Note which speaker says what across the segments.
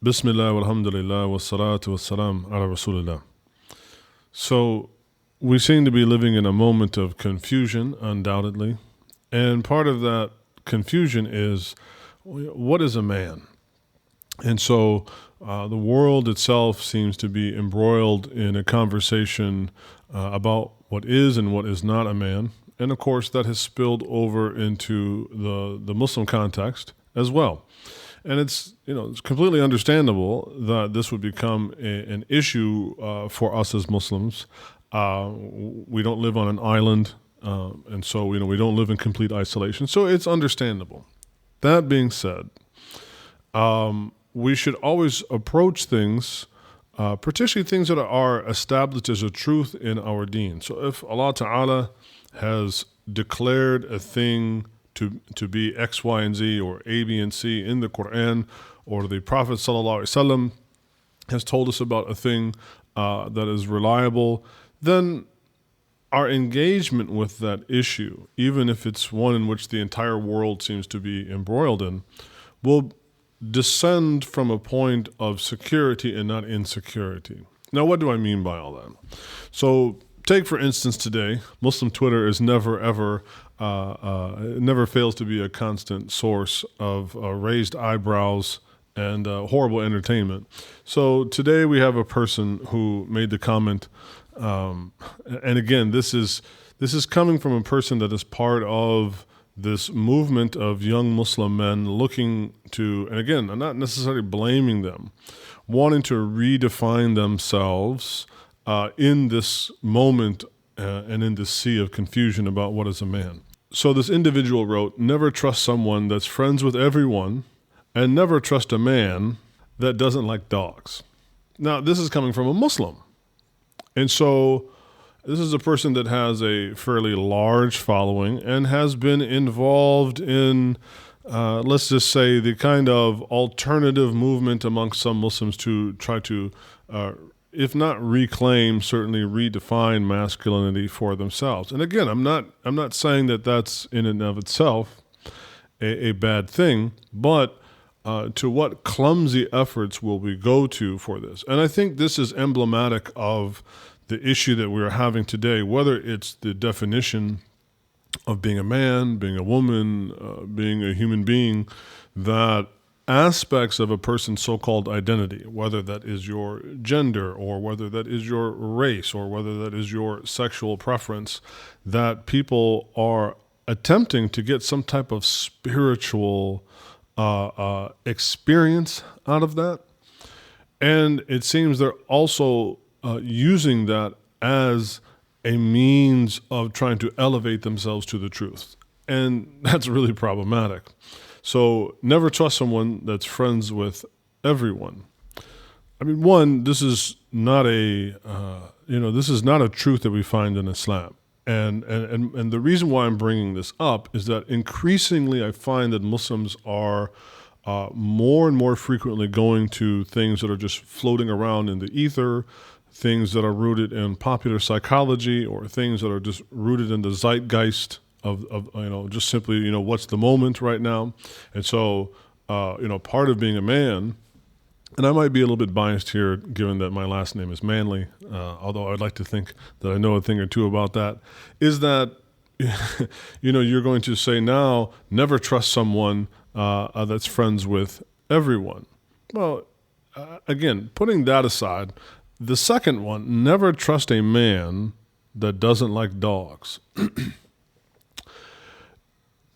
Speaker 1: Bismillah, walhamdulillah, wassalatu wassalam ala rasulillah. So, we seem to be living in a moment of confusion, undoubtedly. And part of that confusion is what is a man? And so, the world itself seems to be embroiled in a conversation about what is and what is not a man. And of course, that has spilled over into the Muslim context as well. And it's completely understandable that this would become an issue for us as Muslims. We don't live on an island, and so we don't live in complete isolation. So it's understandable. That being said, we should always approach things, particularly things that are established as a truth in our deen. So if Allah Ta'ala has declared a thing to be X, Y, and Z, or A, B, and C in the Quran, or the Prophet ﷺ has told us about a thing that is reliable, then our engagement with that issue, even if it's one in which the entire world seems to be embroiled in, will descend from a point of security and not insecurity. Now, what do I mean by all that? So, take for instance today, Muslim Twitter is never ever, it never fails to be a constant source of raised eyebrows and horrible entertainment. So today we have a person who made the comment, and again, this is coming from a person that is part of this movement of young Muslim men looking to, and again, I'm not necessarily blaming them, wanting to redefine themselves in this moment and in this sea of confusion about what is a man. So this individual wrote, "Never trust someone that's friends with everyone, and never trust a man that doesn't like dogs." Now, this is coming from a Muslim. And so this is a person that has a fairly large following and has been involved in, let's just say, the kind of alternative movement amongst some Muslims to try to if not reclaim, certainly redefine masculinity for themselves. And again, I'm not saying that that's in and of itself a bad thing, but to what clumsy efforts will we go to for this? And I think this is emblematic of the issue that we're having today, whether it's the definition of being a man, being a woman, being a human being, that aspects of a person's so-called identity, whether that is your gender or whether that is your race or whether that is your sexual preference, that people are attempting to get some type of spiritual experience out of that. And it seems they're also using that as a means of trying to elevate themselves to the truth. And that's really problematic. So never trust someone that's friends with everyone. I mean, one, this is not a this is not a truth that we find in Islam. And the reason why I'm bringing this up is that increasingly I find that Muslims are more and more frequently going to things that are just floating around in the ether, things that are rooted in popular psychology, or things that are just rooted in the zeitgeist of just simply what's the moment right now. And so part of being a man, and I might be a little bit biased here given that my last name is Manley, although I'd like to think that I know a thing or two about that, is that you're going to say now, never trust someone that's friends with everyone. Well, again, putting that aside, the second one, never trust a man that doesn't like dogs.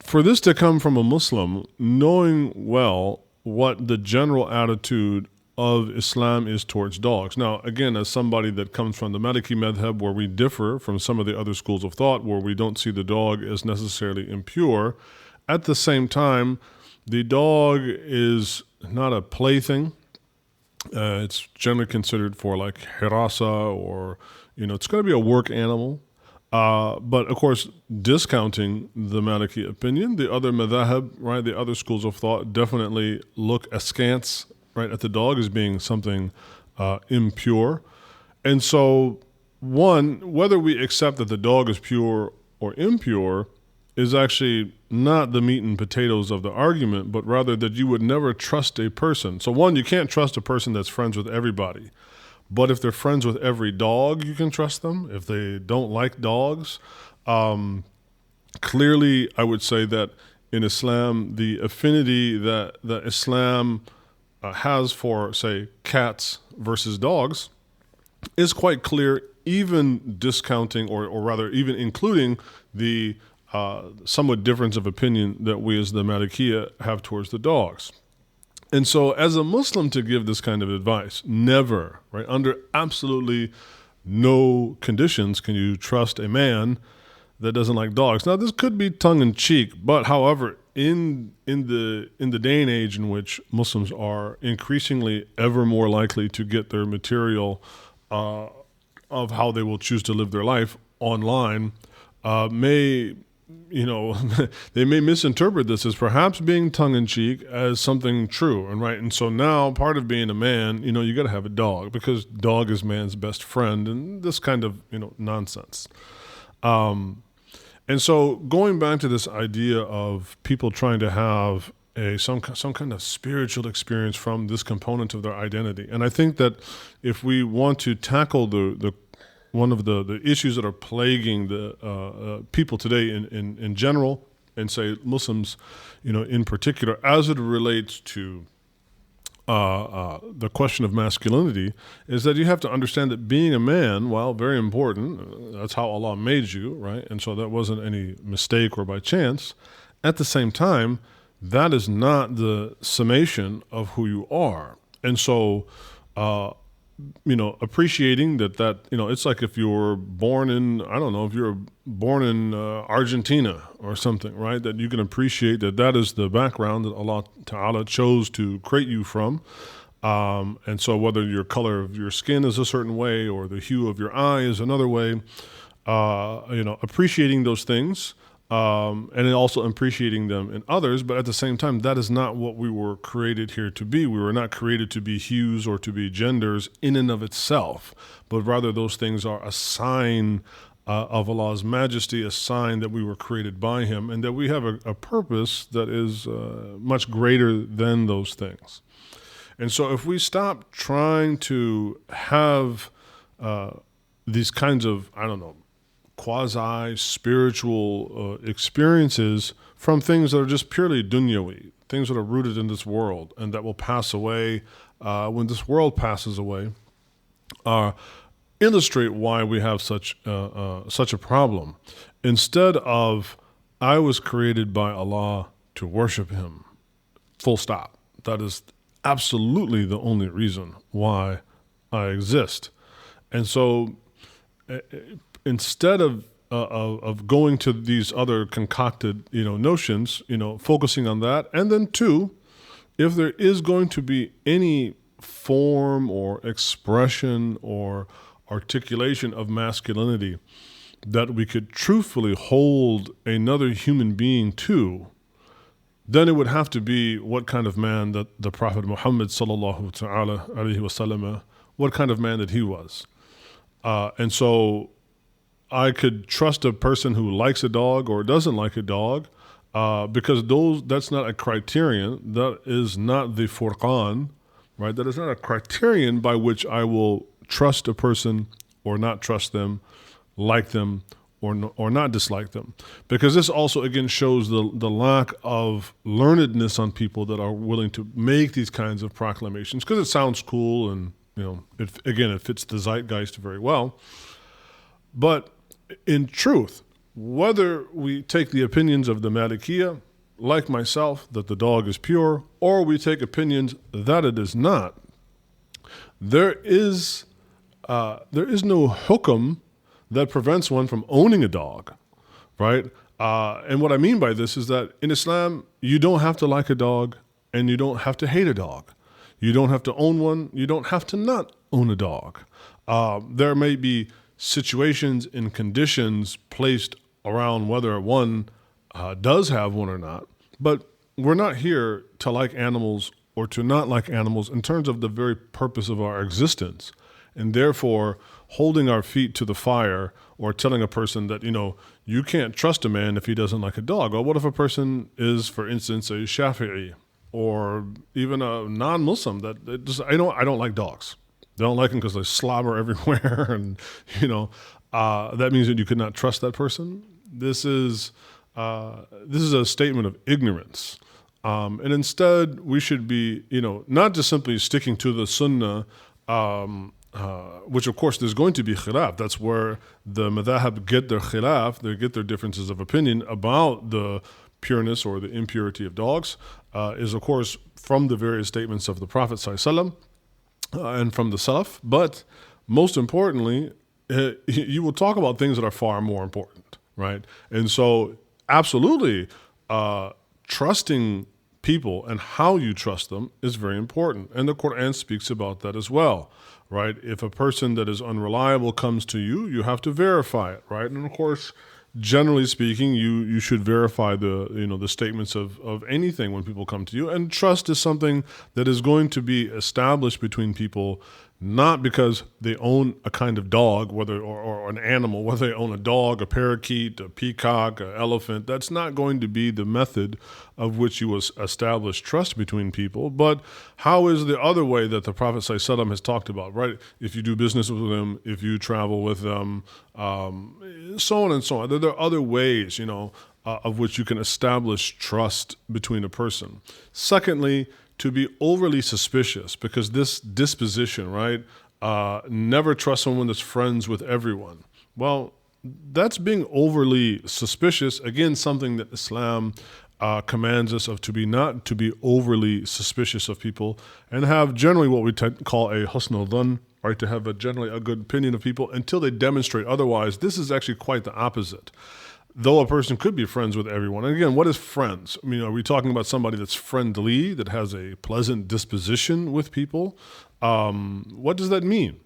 Speaker 1: For this to come from a Muslim, knowing well what the general attitude of Islam is towards dogs. Now, again, as somebody that comes from the Maliki madhab, where we differ from some of the other schools of thought, where we don't see the dog as necessarily impure, at the same time, the dog is not a plaything. It's generally considered for like hirasa, or it's going to be a work animal. But of course, discounting the Maliki opinion, the other madhab, right, the other schools of thought definitely look askance, right, at the dog as being something impure. And so, one, whether we accept that the dog is pure or impure, is actually not the meat and potatoes of the argument, but rather that you would never trust a person. So one, you can't trust a person that's friends with everybody. But if they're friends with every dog, you can trust them. If they don't like dogs, clearly I would say that in Islam, the affinity that Islam has for, say, cats versus dogs is quite clear, even discounting or rather even including the somewhat difference of opinion that we as the Malikiya have towards the dogs. And so as a Muslim to give this kind of advice, never, right, under absolutely no conditions can you trust a man that doesn't like dogs. Now, this could be tongue-in-cheek, but however, in the day and age in which Muslims are increasingly ever more likely to get their material of how they will choose to live their life online, may, you know, they may misinterpret this as perhaps being tongue-in-cheek as something true, and right. And so now, part of being a man, you know, you got to have a dog because dog is man's best friend, and this kind of, you know, nonsense. And so going back to this idea of people trying to have some kind of spiritual experience from this component of their identity, and I think that if we want to tackle the one of the issues that are plaguing the people today in general, and say Muslims, you know, in particular, as it relates to the question of masculinity, is that you have to understand that being a man, while very important, that's how Allah made you, right? And so that wasn't any mistake or by chance. At the same time, that is not the summation of who you are. And so, you know, appreciating that, you know, it's like if you were born in, I don't know, if you're born in Argentina or something, right? That you can appreciate that is the background that Allah Ta'ala chose to create you from. And so whether your color of your skin is a certain way or the hue of your eye is another way, you know, appreciating those things, and then also appreciating them in others. But at the same time, that is not what we were created here to be. We were not created to be hues or to be genders in and of itself, but rather those things are a sign of Allah's majesty, a sign that we were created by Him, and that we have a purpose that is much greater than those things. And so if we stop trying to have these kinds of, I don't know, quasi-spiritual experiences from things that are just purely dunyawi, things that are rooted in this world and that will pass away when this world passes away, illustrate why we have such a problem. Instead of, I was created by Allah to worship Him, full stop. That is absolutely the only reason why I exist. And so instead of going to these other concocted, you know, notions, you know, focusing on that, and then two, if there is going to be any form or expression or articulation of masculinity that we could truthfully hold another human being to, then it would have to be what kind of man that the Prophet Muhammad sallallahu ta'ala alayhi wasallam, what kind of man that he was. And so I could trust a person who likes a dog or doesn't like a dog, because that's not a criterion. That is not the Furqan, right? That is not a criterion by which I will trust a person or not trust them, like them or not dislike them. Because this also, again, shows the lack of learnedness on people that are willing to make these kinds of proclamations, because it sounds cool and, you know, it fits the zeitgeist very well. But in truth, whether we take the opinions of the Malikiya, like myself, that the dog is pure, or we take opinions that it is not, there is no hukum that prevents one from owning a dog, right? And what I mean by this is that in Islam, you don't have to like a dog and you don't have to hate a dog. You don't have to own one. You don't have to not own a dog. There may be situations and conditions placed around whether one does have one or not, but we're not here to like animals or to not like animals in terms of the very purpose of our existence. and therefore holding our feet to the fire or telling a person that, you can't trust a man if he doesn't like a dog. Or what if a person is, for instance, a Shafi'i or even a non-Muslim that just, I don't like dogs. They don't like them because they slobber everywhere, and that means that you could not trust that person. This is a statement of ignorance, and instead we should be, not just simply sticking to the Sunnah, which of course there's going to be khilaf. That's where the madhahab get their khilaf, they get their differences of opinion about the pureness or the impurity of dogs, is of course from the various statements of the Prophet ﷺ, and from the Salaf. But most importantly, you will talk about things that are far more important, right? And so absolutely, trusting people and how you trust them is very important. And the Quran speaks about that as well, right? If a person that is unreliable comes to you, you have to verify it, right? And of course, generally speaking, you should verify the statements of anything when people come to you. And trust is something that is going to be established between people, not because they own a kind of dog, or an animal, whether they own a dog, a parakeet, a peacock, an elephant. That's not going to be the method of which you establish trust between people. But how is the other way that the Prophet ﷺ has talked about, right? If you do business with them, if you travel with them, so on and so on. There are other ways, of which you can establish trust between a person. Secondly, to be overly suspicious, because this disposition, right? Never trust someone that's friends with everyone. Well, that's being overly suspicious. Again, something that Islam commands us of, not to be overly suspicious of people, and have generally what we call a husnul dhann, right? To have generally a good opinion of people until they demonstrate otherwise. This is actually quite the opposite. Though a person could be friends with everyone. And again, what is friends? I mean, are we talking about somebody that's friendly, that has a pleasant disposition with people? What does that mean?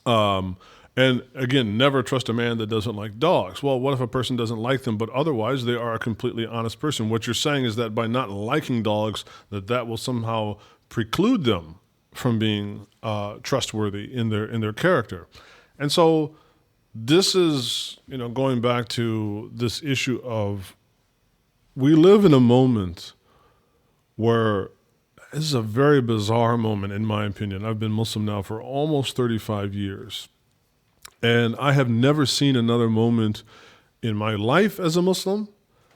Speaker 1: And again, never trust a man that doesn't like dogs. Well, what if a person doesn't like them, but otherwise they are a completely honest person? What you're saying is that by not liking dogs, that will somehow preclude them from being trustworthy in their character. And so this is, going back to this issue of, we live in a moment where this is a very bizarre moment, in my opinion. I've been Muslim now for almost 35 years. And I have never seen another moment in my life as a Muslim,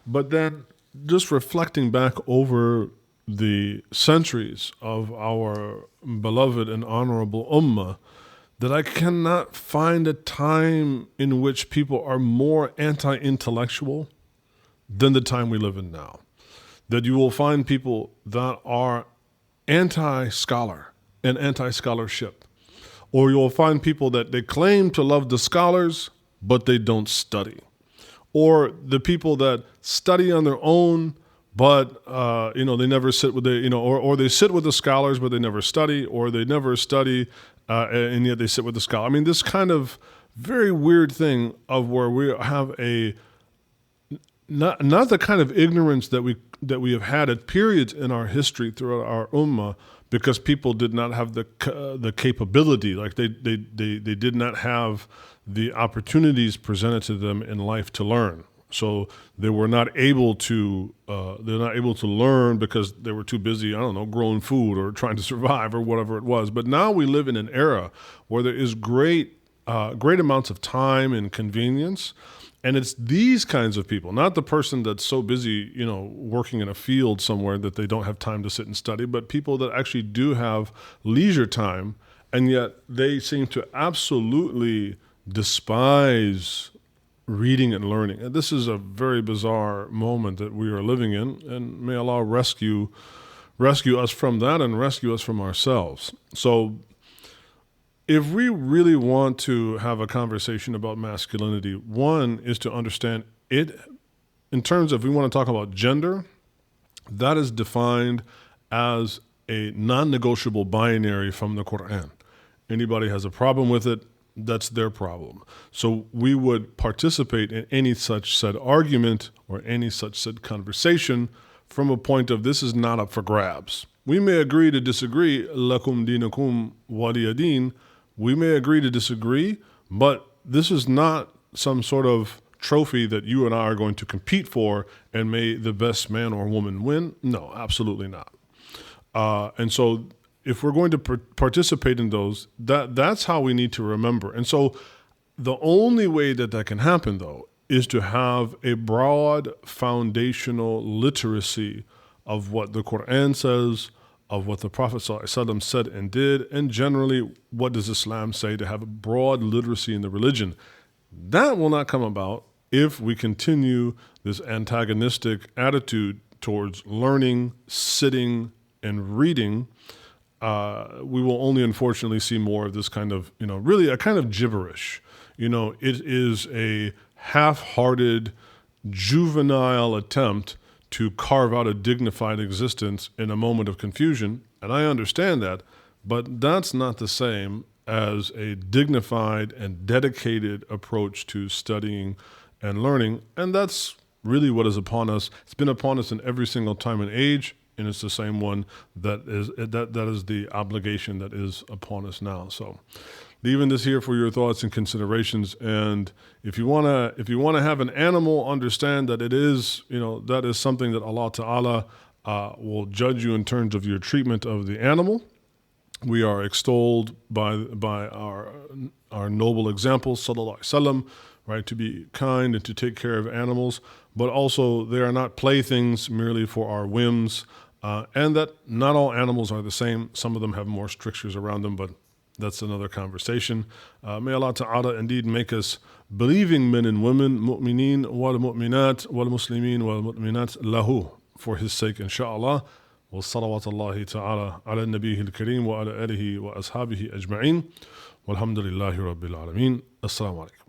Speaker 1: but then just reflecting back over the centuries of our beloved and honorable ummah, that I cannot find a time in which people are more anti-intellectual than the time we live in now. That you will find people that are anti-scholar and anti-scholarship. Or you will find people that they claim to love the scholars, but they don't study. Or the people that study on their own, but they never sit with or they sit with the scholars, but they never study, or they never study, and yet they sit with the scholar. I mean, this kind of very weird thing of where we have not the kind of ignorance that we have had at periods in our history throughout our ummah, because people did not have the capability, like they did not have the opportunities presented to them in life to learn. So they were not able to learn because they were too busy, growing food or trying to survive or whatever it was. But now we live in an era where there is great amounts of time and convenience. And it's these kinds of people, not the person that's so busy, working in a field somewhere that they don't have time to sit and study, but people that actually do have leisure time, and yet they seem to absolutely despise reading and learning. And this is a very bizarre moment that we are living in, and may Allah rescue us from that and rescue us from ourselves. So if we really want to have a conversation about masculinity, one is to understand it in terms of, if we want to talk about gender, that is defined as a non-negotiable binary from the Quran. Anybody has a problem with it, that's their problem. So we would participate in any such said argument or any such said conversation from a point of, this is not up for grabs. We may agree to disagree, lakum dinakum waliya din, We may agree to disagree, but this is not some sort of trophy that you and I are going to compete for and may the best man or woman win. No, absolutely not. And so if we're going to participate in those, that's how we need to remember. And so the only way that that can happen, though, is to have a broad foundational literacy of what the Quran says, of what the Prophet ﷺ said and did, and generally, what does Islam say, to have a broad literacy in the religion. That will not come about if we continue this antagonistic attitude towards learning, sitting, and reading. We will only unfortunately see more of this kind of, really a kind of gibberish. It is a half-hearted, juvenile attempt to carve out a dignified existence in a moment of confusion. And I understand that, but that's not the same as a dignified and dedicated approach to studying and learning. And that's really what is upon us. It's been upon us in every single time and age, and it's the same one that is the obligation that is upon us now. So leaving this here for your thoughts and considerations. And if you wanna have an animal understand that it is, that is something that Allah Ta'ala will judge you in terms of your treatment of the animal. We are extolled by our noble examples, sallallahu alaihi wasallam, right, to be kind and to take care of animals, but also they are not playthings merely for our whims, and that not all animals are the same. Some of them have more strictures around them, but that's another conversation. May Allah Ta'ala indeed make us believing men and women, mu'mineen wal mu'minat wal muslimin wal mu'minat lahu, for his sake, inshaAllah. Wa salawatullahi ta'ala ala nabiyhi al-kareem wa ala alihi wa ashabihi ajma'in. Walhamdulillahi rabbil alameen. Assalamu alaikum.